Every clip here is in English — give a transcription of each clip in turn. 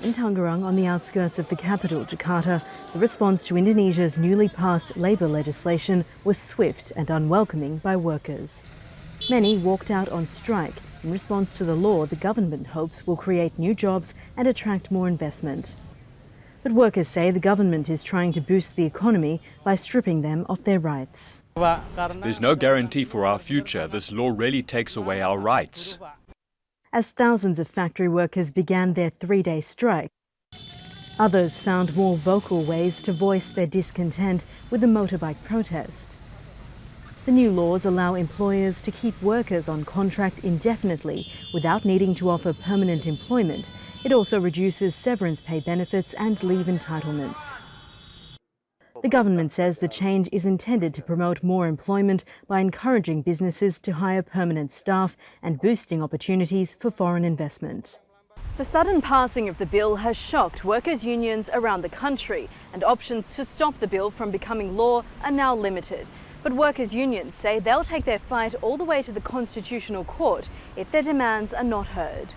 In Tangerang, on the outskirts of the capital, Jakarta, the response to Indonesia's newly passed labour legislation was swift and unwelcoming by workers. Many walked out on strike in response to the law the government hopes will create new jobs and attract more investment. But workers say the government is trying to boost the economy by stripping them of their rights. There's no guarantee for our future. This law really takes away our rights. As thousands of factory workers began their three-day strike, others found more vocal ways to voice their discontent with the motorbike protest. The new laws allow employers to keep workers on contract indefinitely without needing to offer permanent employment. It also reduces severance pay benefits and leave entitlements. The government says the change is intended to promote more employment by encouraging businesses to hire permanent staff and boosting opportunities for foreign investment. The sudden passing of the bill has shocked workers' unions around the country, and options to stop the bill from becoming law are now limited. But workers' unions say they'll take their fight all the way to the Constitutional Court if their demands are not heard.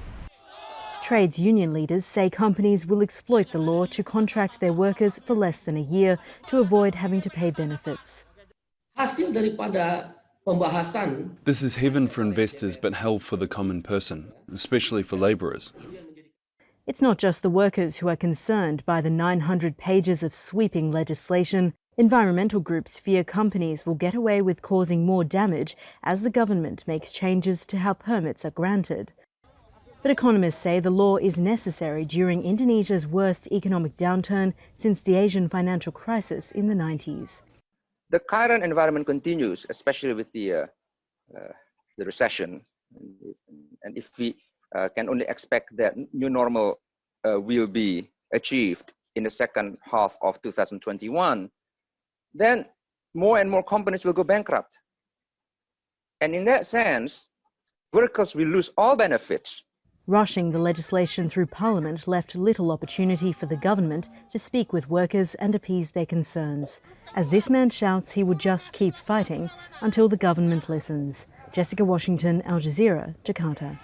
Trades union leaders say companies will exploit the law to contract their workers for less than a year to avoid having to pay benefits. This is heaven for investors but hell for the common person, especially for labourers. It's not just the workers who are concerned by the 900 pages of sweeping legislation. Environmental groups fear companies will get away with causing more damage as the government makes changes to how permits are granted. But economists say the law is necessary during Indonesia's worst economic downturn since the Asian financial crisis in the 90s. The current environment continues, especially with the recession. And if we can only expect that new normal will be achieved in the second half of 2021, then more and more companies will go bankrupt. And in that sense, workers will lose all benefits. Rushing the legislation through Parliament left little opportunity for the government to speak with workers and appease their concerns, as this man shouts he would just keep fighting until the government listens. Jessica Washington, Al Jazeera, Jakarta.